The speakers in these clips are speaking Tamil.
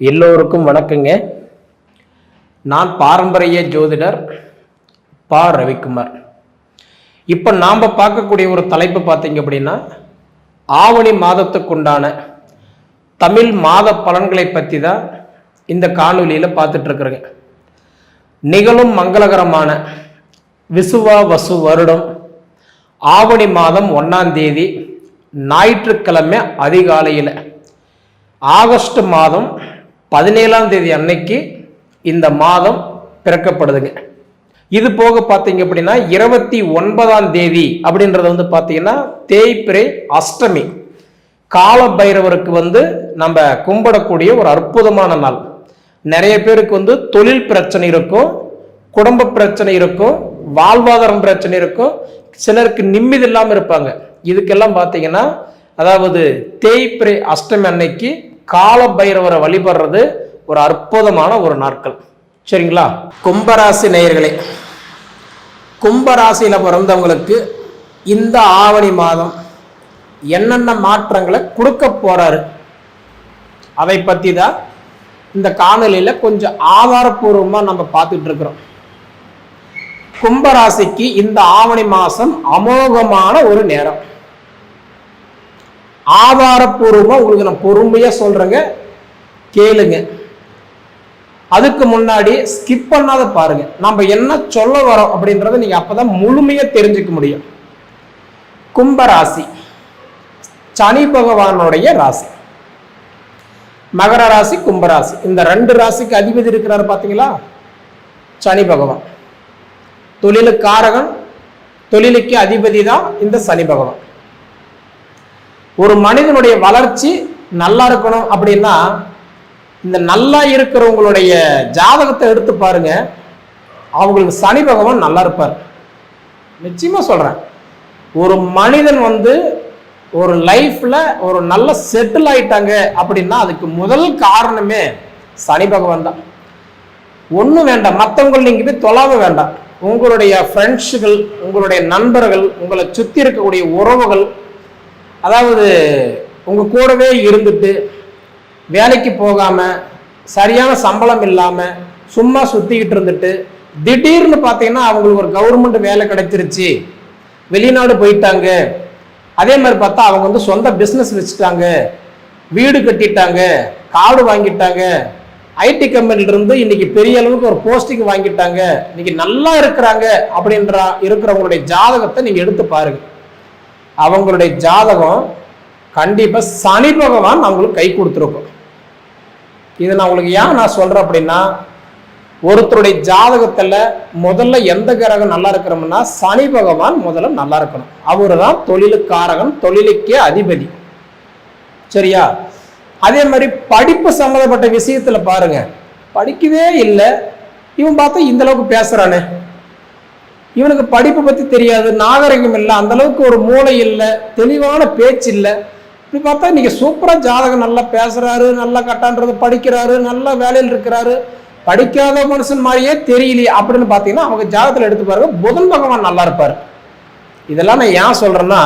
எல்லோருக்கும் வணக்கங்க. நான் பாரம்பரிய ஜோதிடர் பா. ரவிக்குமார். இப்போ நாம் பார்க்கக்கூடிய ஒரு தலைப்பு பார்த்தீங்க அப்படின்னா, ஆவணி மாதத்துக்குண்டான தமிழ் மாத பலன்களை பற்றி தான் இந்த காணொலியில் பார்த்துட்ருக்குறேங்க. நிகழும் மங்களகரமான விசுவா வசு வருடம் ஆவணி மாதம் 1ஆம் தேதி ஞாயிற்றுக்கிழமை அதிகாலையில் ஆகஸ்ட் மாதம் 17ஆம் தேதி அன்னைக்கு இந்த மாதம் பிறக்கப்படுதுங்க. இது போக பார்த்தீங்க அப்படின்னா 29ஆம் தேதி அப்படின்றது பார்த்தீங்கன்னா தேய்பிறை அஷ்டமி, கால பைரவருக்கு நம்ம கும்பிடக்கூடிய ஒரு அற்புதமான நாள். நிறைய பேருக்கு தொழில் பிரச்சனை இருக்கும், குடும்ப பிரச்சனை இருக்கும், வாழ்வாதாரம் பிரச்சனை இருக்கும், சிலருக்கு நிம்மதி இல்லாமல் இருப்பாங்க. இதுக்கெல்லாம் பார்த்தீங்கன்னா அதாவது தேய்பிறை அஷ்டமி அன்னைக்கு கால பைரவரை வழிபடுறது ஒரு அற்புதமான ஒரு நாட்கள். சரிங்களா? கும்பராசி நேயர்களே, கும்பராசியில் பிறந்தவங்களுக்கு இந்த ஆவணி மாதம் என்னென்ன மாற்றங்களை கொடுக்க போறாரு அதை பற்றி தான் இந்த காணொலியில் கொஞ்சம் ஆதாரபூர்வமாக நம்ம பார்த்துட்டு இருக்கிறோம். கும்பராசிக்கு இந்த ஆவணி மாதம் அமோகமான ஒரு நேரம். ஆதாரபூர்வமா உங்களுக்கு நான் பொறுமையா சொல்றேங்க, கேளுங்க. அதுக்கு முன்னாடி ஸ்கிப் பண்ணாத பாருங்க. நம்ம என்ன சொல்ல வரோம் அப்படின்றத நீங்க அப்பதான் முழுமையா தெரிஞ்சுக்க முடியும். கும்பராசி சனி பகவானுடைய ராசி. மகர ராசி, கும்பராசி, இந்த ரெண்டு ராசிக்கு அதிபதி இருக்கிறாரு பாத்தீங்களா? சனி பகவான் தொழிலுக்காரகன், தொழிலுக்கு அதிபதி தான் இந்த சனி பகவான். ஒரு மனிதனுடைய வளர்ச்சி நல்லா இருக்கணும் அப்படின்னா இந்த நல்லா இருக்கிறவங்களுடைய ஜாதகத்தை எடுத்து பாருங்க, அவங்களுக்கு சனி பகவான் நல்லா இருப்பார். நிச்சயமா சொல்றேன். ஒரு மனிதன் ஒரு லைஃப்ல ஒரு நல்ல செட்டில் ஆயிட்டாங்க அப்படின்னா அதுக்கு முதல் காரணமே சனி பகவான் தான். ஒன்றும் வேண்டாம், மற்றவங்க நீங்க போய் தொலாவ வேண்டாம். உங்களுடைய ஃப்ரெண்ட்ஸுகள், உங்களுடைய நண்பர்கள், உங்களை சுற்றி இருக்கக்கூடிய உறவுகள், அதாவது உங்க கூடவே இருந்துட்டு வேலைக்கு போகாம சரியான சம்பளம் இல்லாம சும்மா சுத்திக்கிட்டு இருந்துட்டு திடீர்னு பார்த்தீங்கன்னா அவங்களுக்கு ஒரு கவர்மெண்ட் வேலை கிடைச்சிருச்சு, வெளிநாடு போயிட்டாங்க. அதே மாதிரி பார்த்தா அவங்க சொந்த பிஸ்னஸ் வச்சுட்டாங்க, வீடு கட்டிட்டாங்க, காடு வாங்கிட்டாங்க, ஐடி கம்பெனில இருந்து இன்னைக்கு பெரிய அளவுக்கு ஒரு போஸ்டிங் வாங்கிட்டாங்க, இன்னைக்கு நல்லா இருக்கிறாங்க அப்படின்ற இருக்கிறவங்களுடைய ஜாதகத்தை நீங்க எடுத்து பாருங்க. அவங்களுடைய ஜாதகம் கண்டிப்பா சனி பகவான் அவங்களுக்கு கை கொடுத்துருக்கும். இது நான் உங்களுக்கு ஏன் நான் சொல்றேன் அப்படின்னா, ஒருத்தருடைய ஜாதகத்துல முதல்ல எந்த கிரகம் நல்லா இருக்கிறோம்னா சனி பகவான் முதல்ல நல்லா இருக்கணும். அவரு தான் தொழிலுக்காரகன், தொழிலுக்கே அதிபதி. சரியா? அதே மாதிரி படிப்பு சம்பந்தப்பட்ட விஷயத்துல பாருங்க, படிக்கவே இல்லை, இவன் பார்த்தா இந்த அளவுக்கு பேசுறானே, இவனுக்கு படிப்பு பத்தி தெரியாது, நாகரிகம் இல்லை, அந்த அளவுக்கு ஒரு மூளை இல்லை, தெளிவான பேச்சு இல்லை. இப்படி பார்த்தா நீங்க சூப்பரா ஜாதகம் நல்லா பேசுறாரு, நல்லா கட்டான்றது படிக்கிறாரு, நல்ல வேலையில் இருக்கிறாரு, படிக்காத மனுஷன் மாதிரியே தெரியலையே அப்படின்னு பார்த்தீங்கன்னா அவங்க ஜாதகத்தில் எடுத்து பாருங்க, புதன் பகவான் நல்லா இருப்பாரு. இதெல்லாம் நான் ஏன் சொல்றேன்னா,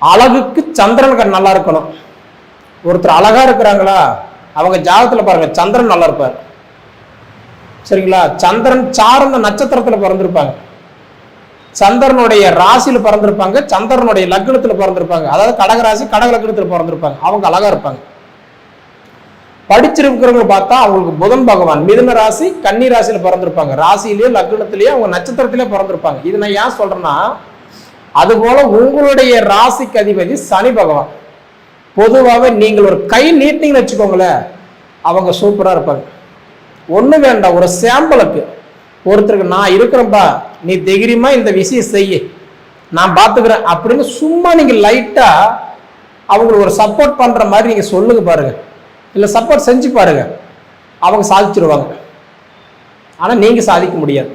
அழகுக்கு சந்திரன் நல்லா இருக்கணும். ஒருத்தர் அழகா இருக்கிறாங்களா, அவங்க ஜாதகத்துல பாருங்க சந்திரன் நல்லா இருப்பார். சரிங்களா? சந்திரன் சார்ந்த நட்சத்திரத்துல பிறந்திருப்பாங்க, சந்திரனுடைய ராசியில பிறந்திருப்பாங்க, சந்திரனுடைய லக்னத்துல பிறந்திருப்பாங்க, அதாவது கடகராசி கடக லக்னத்துல பிறந்திருப்பாங்க, அவங்க அழகா இருப்பாங்க. படிச்சிருக்கிறவங்க பார்த்தா அவங்களுக்கு புதன் பகவான் மிதுன ராசி கன்னி ராசியில பிறந்திருப்பாங்க, ராசியிலேயே லக்னத்திலேயே அவங்க நட்சத்திரத்திலே பிறந்திருப்பாங்க. இது நான் ஏன் சொல்றேன்னா, அது போல உங்களுடைய ராசிக்கு அதிபதி சனி பகவான். பொதுவாகவே நீங்கள் ஒரு கை நீட்டிங்கன்னு வச்சுக்கோங்களேன், அவங்க சூப்பரா இருப்பாங்க. ஒண்ணு வேண்டாம், ஒரு சாம்பிளுக்கு ஒருத்தருக்கு நான் இருக்கிறேன்ப்பா, நீ தைரியமா இந்த விஷயம் செய்ய, நான் பார்த்துக்கிறேன் அப்படின்னு சும்மா நீங்க லைட்டா அவங்களுக்கு ஒரு சப்போர்ட் பண்ற மாதிரி நீங்க சொல்லுங்க பாருங்க, இல்ல சப்போர்ட் செஞ்சு பாருங்க, அவங்க சாதிச்சிருவாங்க. ஆனா நீங்க சாதிக்க முடியாது.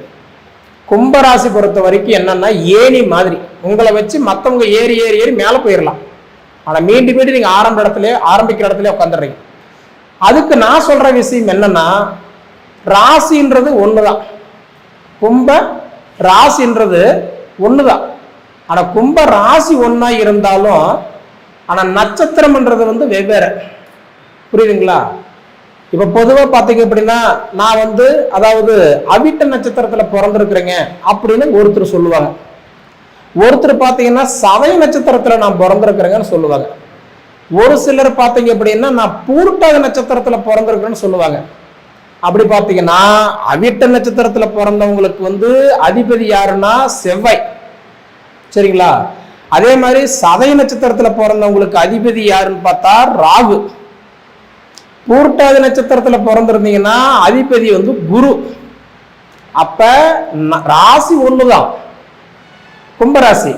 கும்பராசி பொறுத்த வரைக்கும் என்னன்னா ஏணி மாதிரி, உங்களை வச்சு மற்றவங்க ஏறி ஏறி ஏறி மேலே போயிடலாம். ஆனா மீண்டும் மீண்டும் நீங்க ஆரம்பிக்கிற இடத்துல உட்காந்துடுறீங்க. அதுக்கு நான் சொல்ற விஷயம் என்னன்னா, ராசின்றது ஒண்ணுதான், கும்ப ராசின்றது ஒண்ணுதான். ஆனா கும்ப ராசி ஒன்னா இருந்தாலும் ஆனா நட்சத்திரம்ன்றது வெவ்வேறு. புரியுதுங்களா? இப்ப பொதுவா பாத்தீங்க அப்படின்னா நான் வந்து அதாவது அவிட்ட நட்சத்திரத்துல பிறந்திருக்கிறேங்க அப்படின்னு ஒருத்தர் சொல்லுவாங்க. ஒருத்தர் பாத்தீங்கன்னா சதய நட்சத்திரத்துல நான் பிறந்திருக்கிறேங்கன்னு சொல்லுவாங்க. ஒரு சிலர் பாத்தீங்க அப்படின்னா நான் பூரட்டாதி நட்சத்திரத்துல பிறந்திருக்கிறேன்னு சொல்லுவாங்க. அப்படி பாத்தீங்கன்னா அவிட்ட நட்சத்திரத்துல பிறந்தவங்களுக்கு வந்து அதிபதி யாருன்னா செவ்வாய், சரிங்களா? அதே மாதிரி சதய நட்சத்திரத்துல பிறந்தவங்களுக்கு அதிபதி யாருன்னு பார்த்தா ராகு. பூரட்டாதி நட்சத்திரத்துல பிறந்திருந்தீங்கன்னா அதிபதி வந்து குரு. அப்ப ராசி ஒண்ணுதான், கும்பராசி.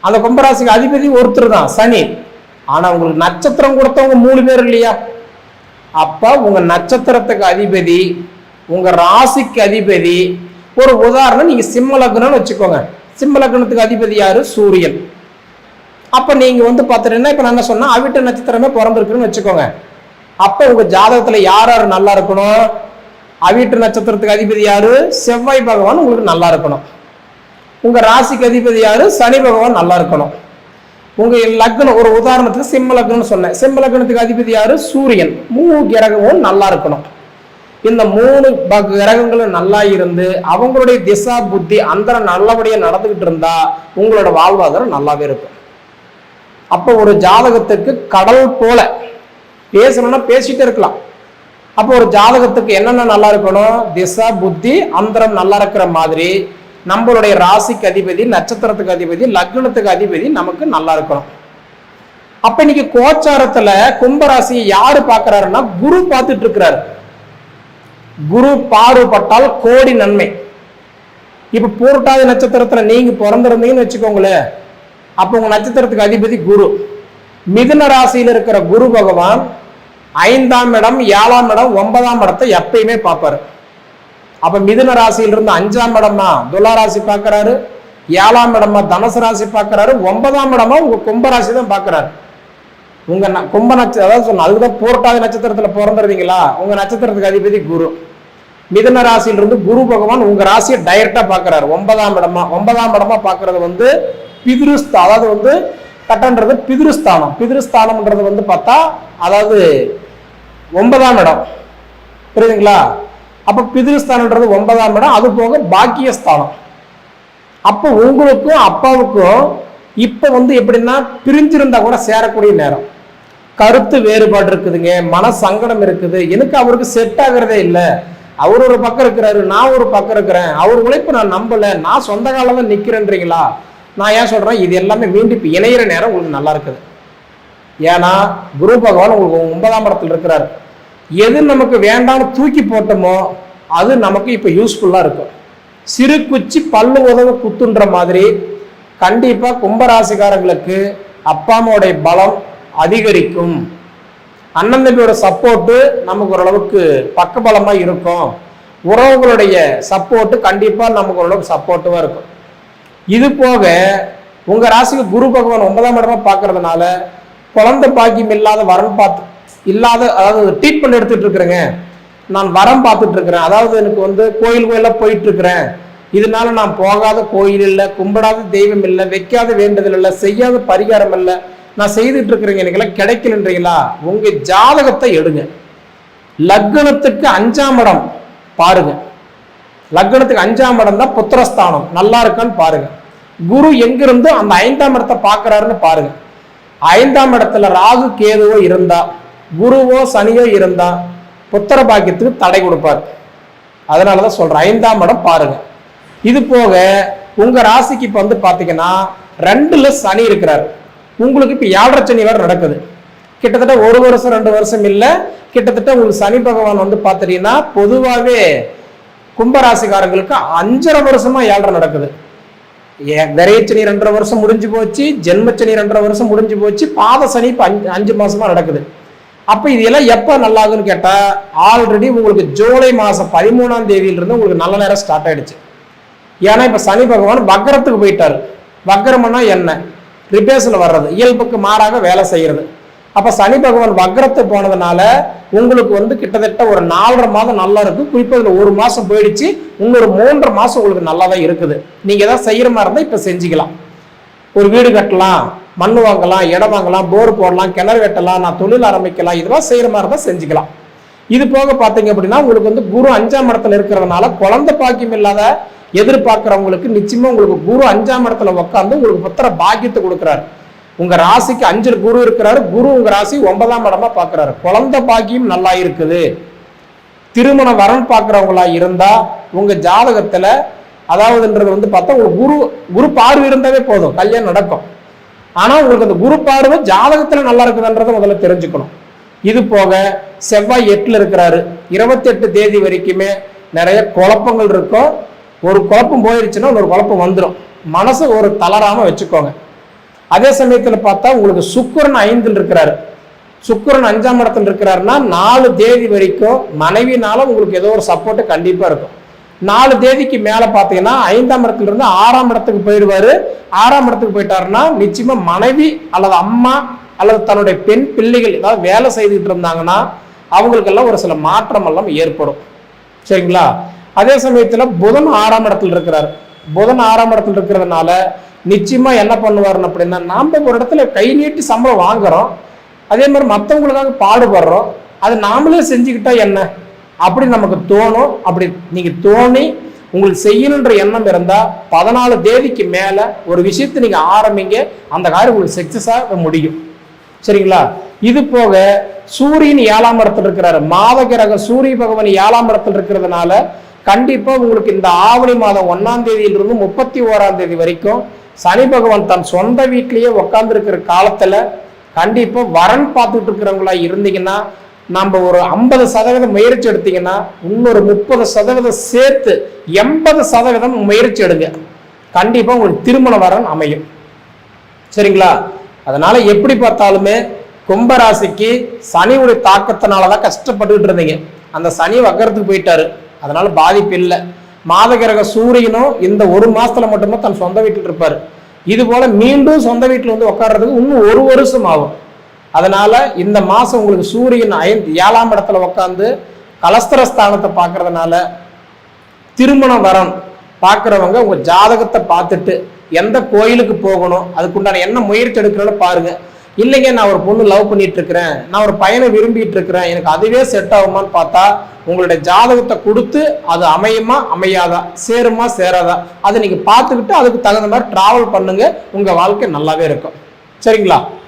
அந்த கும்பராசிக்கு அதிபதி ஒருத்தர் தான், சனி. ஆனா உங்களுக்கு நட்சத்திரம் கொடுத்தவங்க 3 பேர் இல்லையா? அப்ப உங்க நட்சத்திரத்துக்கு அதிபதி, உங்க ராசிக்கு அதிபதி. ஒரு உதாரணம், நீங்க சிம்ம லக்னம்னு வச்சுக்கோங்க. சிம்ம லக்னத்துக்கு அதிபதி யாரு? சூரியன். அப்ப நீங்க வந்து பாத்தீங்கன்னா இப்ப நான் என்ன சொன்னா அவிட்ட நட்சத்திரமே பிறந்திருக்குன்னு வச்சுக்கோங்க. அப்ப உங்க ஜாதகத்துல யார் யாரு நல்லா இருக்கணும்? அவிட்ட நட்சத்திரத்துக்கு அதிபதி யாரு? செவ்வாய் பகவான் உங்களுக்கு நல்லா இருக்கணும். உங்க ராசிக்கு அதிபதி யாரு? சனி பகவான் நல்லா இருக்கணும். உங்க லக்னம், ஒரு உதாரணத்துக்கு சிம்ம லக்னம்னு சொன்னேன். சிம்ம லக்னத்துக்கு அதிபதி யாரு? சூரியன். 3 கிரகமும் நல்லா இருக்கணும். இந்த 3 கிரகங்களும் நல்லா இருந்து அவங்களுடைய திசா புத்தி அந்தரம் நல்லபடியா நடந்துகிட்டு இருந்தா உங்களோட வாழ்வாதாரம் நல்லாவே இருக்கும். அப்ப ஒரு ஜாதகத்துக்கு கடல் போல பேசணும்னா பேசிட்டே இருக்கலாம். அப்போ ஒரு ஜாதகத்துக்கு என்னென்ன நல்லா இருக்கணும்? திசா புத்தி அந்தரம் நல்லா இருக்கிற மாதிரி நம்மளுடைய ராசிக்கு அதிபதி, நட்சத்திரத்துக்கு அதிபதி, லக்னத்துக்கு அதிபதி நமக்கு நல்லா இருக்கணும். அப்ப இன்னைக்கு கோச்சாரத்துல கும்பராசியை யாரு பாக்குறாருன்னா குரு பார்த்துட்டு இருக்கிறாரு. குரு பார்வைப்பட்டால் கோடி நன்மை. இப்ப பூரட்டாதி நட்சத்திரத்துல நீங்க பிறந்திருந்தீங்கன்னு வச்சுக்கோங்களேன். அப்ப உங்க நட்சத்திரத்துக்கு அதிபதி குரு. மிதுன ராசியில இருக்கிற குரு பகவான் 5ஆம் இடம், 7ஆம் இடம், 9ஆம் இடத்தை எப்பயுமே பார்ப்பாரு. அப்ப மிதுன ராசியிலிருந்து 5ஆம் இடமா துலா ராசி பார்க்கிறாரு, 7ஆம் இடமா தனுசு ராசி பார்க்கிறாரு, 9ஆம் இடமா உங்க கும்பராசி தான் பார்க்கிறாரு. உங்க கும்ப நட்சத்திரம், அதாவது சொன்ன அதுதான் பூரட்டாதி நட்சத்திரத்துல பிறந்துருவீங்களா, உங்க நட்சத்திரத்துக்கு அதிபதி குரு. மிதுன ராசியிலிருந்து குரு பகவான் உங்க ராசியை டைரக்டா பார்க்கிறாரு 9ஆம் இடமா. 9ஆம் இடமா பார்க்கறது வந்து பிதிருஸ்தானம், அதாவது வந்து கட்டன்றது பிதிருஸ்தானம். பிதிருஸ்தானம்ன்றது வந்து பார்த்தா அதாவது 9ஆம் இடம், புரியுதுங்களா? அப்ப பிதிருஸ்தானம்ன்றது 9ஆம் இடம், அது போக பாக்கியஸ்தானம். அப்ப உங்களுக்கும் அப்பாவுக்கும் இப்ப வந்து எப்படின்னா பிரிஞ்சிருந்தா கூட சேரக்கூடிய நேரம். கருத்து வேறுபாடு இருக்குதுங்க, மன சங்கடம் இருக்குது, எனக்கு அவருக்கு செட் ஆகுறதே இல்லை. அவர் ஒரு பக்கம் இருக்கிறாரு, நான் ஒரு பக்கம் இருக்கிறேன், அவர் உழைப்பு நான் நம்பல, நான் சொந்த காலம் தான் நிக்கிறேன்றீங்களா? நான் ஏன் சொல்றேன், இது எல்லாமே மீண்டும் இப்ப இணையிற நேரம் உங்களுக்கு நல்லா இருக்குது. ஏன்னா குரு பகவான் உங்களுக்கு 9ஆம் இடத்துல இருக்கிறாரு. எது நமக்கு வேண்டாம்னு தூக்கி போட்டோமோ அது நமக்கு இப்ப யூஸ்ஃபுல்லா இருக்கும். சிறு குச்சி பல்லு உதவ குத்துன்ற மாதிரி கண்டிப்பா கும்பராசிக்காரங்களுக்கு அப்பா அம்மாவுடைய பலம் அதிகரிக்கும். அண்ணன் தம்பியோட சப்போர்ட்டு நமக்கு ஓரளவுக்கு பக்கபலமா இருக்கும். உறவுகளுடைய சப்போர்ட்டு கண்டிப்பா நமக்கு ஓரளவுக்கு சப்போர்ட்டுவா இருக்கும். இது போக உங்க ராசிக்கு குரு பகவான் 9ஆம் இடமா பாக்குறதுனால குழந்தை பாக்கியம் இல்லாத வரம் பார்த்து இல்லாத, அதாவது ட்ரீட்மெண்ட் எடுத்துட்டு இருக்கிறேங்க, நான் வரம் பார்த்துட்டு இருக்கிறேன், அதாவது எனக்கு வந்து கோயிலா போயிட்டு இருக்கிறேன், இதனால நான் போகாத கோயில் இல்லை, கும்பிடாத தெய்வம் இல்லை, வைக்காத வேண்டுதல் இல்லை, செய்யாத பரிகாரம் இல்லை, நான் செய்துட்டு இருக்கிறேங்க, எனக்கெல்லாம் கிடைக்கலன்றீங்களா? உங்க ஜாதகத்தை எடுங்க, லக்னத்துக்கு 5ஆம் இடம் பாருங்க. லக்னத்துக்கு 5ஆம் இடம் தான் புத்திரஸ்தானம், நல்லா இருக்கான்னு பாருங்க. குரு எங்கிருந்து அந்த 5ஆம் இடத்தை பாக்குறாருன்னு பாருங்க. 5ஆம் இடத்துல ராகு கேதுவோ இருந்தா, குருவோ சனியோ இருந்தா புத்திர பாக்கியத்துக்கு தடை கொடுப்பார். அதனாலதான் சொல்றேன் 5ஆம் இடம் பாருங்க. இது போக உங்க ராசிக்கு இப்ப வந்து பாத்தீங்கன்னா 2ல சனி இருக்கிறார். உங்களுக்கு இப்ப 7.5 சனி வேற நடக்குது. கிட்டத்தட்ட 1 வருஷம் 2 வருஷம் இல்ல, கிட்டத்தட்ட உங்களுக்கு சனி பகவான் வந்து பாத்தீங்கன்னா பொதுவாகவே கும்பராசிக்காரங்களுக்கு 5.5 வருஷமா 7.5 நடக்குது. விரையச்சனி 2.5 வருஷம் முடிஞ்சு போச்சு, ஜென்மச்சனி 2.5 வருஷம் முடிஞ்சு போச்சு, பாத சனி இப்ப 5 மாசமா நடக்குது. அப்ப இது எல்லாம் எப்ப நல்லாகுன்னு கேட்டா ஆல்ரெடி உங்களுக்கு ஜூலை மாசம் 13ஆம் தேதியிலிருந்து உங்களுக்கு நல்ல நேரம் ஸ்டார்ட் ஆயிடுச்சு. ஏன்னா இப்ப சனி பகவான் வக்கரத்துக்கு போயிட்டாரு. வக்கரம்னா என்ன? ரிபேஸ்ல வர்றது, இயல்புக்கு மாறாக வேலை செய்யறது. அப்ப சனி பகவான் வக்கரத்து போனதுனால உங்களுக்கு வந்து கிட்டத்தட்ட ஒரு 4.5 மாதம் நல்லா இருக்கு. குறிப்பா இதுல 1 மாசம் போயிடுச்சு, இன்னொரு 3.5 மாசம் உங்களுக்கு நல்லா தான் இருக்குது. நீங்க ஏதாவது செய்யற மாதிரி இருந்தா இப்ப செஞ்சுக்கலாம். ஒரு வீடு கட்டலாம், மண் வாங்கலாம், இடம் வாங்கலாம், போர் போடலாம், கிணறு வெட்டலாம், நான் தொழில் ஆரம்பிக்கலாம், இதெல்லாம் செய்யற மாதிரி இருந்தா செஞ்சுக்கலாம். இது போக பார்த்தீங்க அப்படின்னா உங்களுக்கு வந்து குரு 5ஆம் இடத்துல இருக்கிறதுனால குழந்தை பாக்கியம் இல்லாத எதிர்பார்க்கிறவங்களுக்கு நிச்சயமா உங்களுக்கு குரு 5ஆம் இடத்துல உட்காந்து உங்களுக்கு புத்திர பாக்கியத்தை கொடுக்குறாரு. உங்க ராசிக்கு 5 குரு இருக்கிறாரு. குரு உங்க ராசி 9ஆம் இடமா பாக்குறாரு. குழந்தை பாக்கியம் நல்லா இருக்குது. திருமண வரன் பார்க்கிறவங்களா இருந்தா உங்க ஜாதகத்துல அதாவதுன்றது வந்து பார்த்தா உங்களுக்கு குரு பார்வை இருந்தாவே போதும், கல்யாணம் நடக்கும். ஆனா உங்களுக்கு அந்த குரு பார்வை ஜாதகத்துல நல்லா இருக்குதுன்றதை முதல்ல தெரிஞ்சுக்கணும். இது போக செவ்வாய் 8ல் இருக்கிறாரு. 28 தேதி வரைக்குமே நிறைய குழப்பங்கள் இருக்கும். ஒரு குழப்பம் போயிடுச்சுன்னா ஒரு குழப்பம் வந்துடும். மனசு ஒரு தளராம வச்சுக்கோங்க. அதே சமயத்துல பார்த்தா உங்களுக்கு சுக்கிரன் 5ல் இருக்கிறாரு. சுக்கிரன் 5ஆம் இடத்துல இருக்கிறாருன்னா 4 தேதி வரைக்கும் மனைவினால உங்களுக்கு ஏதோ ஒரு சப்போர்ட் கண்டிப்பா இருக்கும். 4 தேதிக்கு மேல பாத்தீங்கன்னா 5ஆம் இடத்துல இருந்து 6ஆம் இடத்துக்கு போயிடுவாரு. 6ஆம் இடத்துக்கு போயிட்டாருன்னா நிச்சயமா மனைவி அல்லது அம்மா அல்லது தன்னுடைய பெண் பிள்ளைகள் ஏதாவது வேலை செய்துட்டு இருந்தாங்கன்னா அவங்களுக்கெல்லாம் ஒரு சில மாற்றம் எல்லாம் ஏற்படும். சரிங்களா? அதே சமயத்துல புதன் 6ஆம் இடத்துல இருக்கிறாரு. புதன் 6ஆம் இடத்துல இருக்கிறதுனால நிச்சயமா என்ன பண்ணுவாருன்னு அப்படின்னா, நாம ஒரு இடத்துல கை நீட்டி சம்பளம் வாங்குறோம், அதே மாதிரி மற்றவங்களுக்காக பாடுபடுறோம், அது நாமளே செஞ்சுக்கிட்டா என்ன அப்படி நமக்கு தோணும். அப்படி நீங்க தோணி உங்களுக்கு செய்யணுன்ற எண்ணம் இருந்தா 14 தேதிக்கு மேல ஒரு விஷயத்தை நீங்க ஆரம்பிங்க, அந்த காரியம் உங்களுக்கு சக்சஸாக முடியும். சரிங்களா? இது போக சூரியன் 7ஆம் இடத்துல இருக்கிறாரு. மாத கிரக சூரிய பகவான் 7ஆம் இடத்துல இருக்கிறதுனால கண்டிப்பா உங்களுக்கு இந்த ஆவணி மாதம் 1ஆம் தேதியிலிருந்து 31ஆம் தேதி வரைக்கும் சனி பகவான் தன் சொந்த வீட்டிலேயே உட்கார்ந்து இருக்கிற காலத்துல கண்டிப்பா வரன் பார்த்துட்டு இருக்கிறவங்களா இருந்தீங்கன்னா நம்ம ஒரு 50% முயற்சி எடுத்தீங்கன்னா இன்னொரு 30% சேர்த்து 80% முயற்சி எடுங்க. கண்டிப்பா உங்களுக்கு திருமண வரன் அமையும். சரிங்களா? அதனால எப்படி பார்த்தாலுமே கும்பராசிக்கு சனியுடைய தாக்கத்தினாலதான் கஷ்டப்பட்டுக்கிட்டு இருந்தீங்க. அந்த சனி வக்கரத்துக்கு போயிட்டாரு, அதனால பாதிப்பு இல்லை. மாத கிரக சூரியனும் இந்த ஒரு மாசத்துல மட்டும்தான் தன் சொந்த வீட்டில் இருப்பாரு. இது போல மீண்டும் சொந்த வீட்டில் வந்து உட்கார்றதுக்கு இன்னும் 1 வருஷம் ஆகும். அதனால இந்த மாசம் உங்களுக்கு சூரியன் 7ஆம் இடத்துல உட்காந்து கலஸ்திரஸ்தானத்தை பார்க்கறதுனால திருமண வரன் பார்க்குறவங்க உங்க ஜாதகத்தை பார்த்துட்டு எந்த கோயிலுக்கு போகணும், அதுக்குண்டான என்ன முயற்சி எடுக்கிறோன்னு பாருங்க. இல்லைங்க நான் ஒரு பொண்ணு லவ் பண்ணிட்டு இருக்கிறேன், நான் ஒரு பையனை விரும்பிட்டு இருக்கிறேன், எனக்கு அதுவே செட் ஆகுமான்னு பார்த்தா உங்களுடைய ஜாதகத்தை கொடுத்து அது அமையுமா அமையாதா, சேருமா சேராதா, அதை நீங்க பார்த்துக்கிட்டு அதுக்கு தகுந்த மாதிரி டிராவல் பண்ணுங்க. உங்க வாழ்க்கை நல்லாவே இருக்கும். சரிங்களா?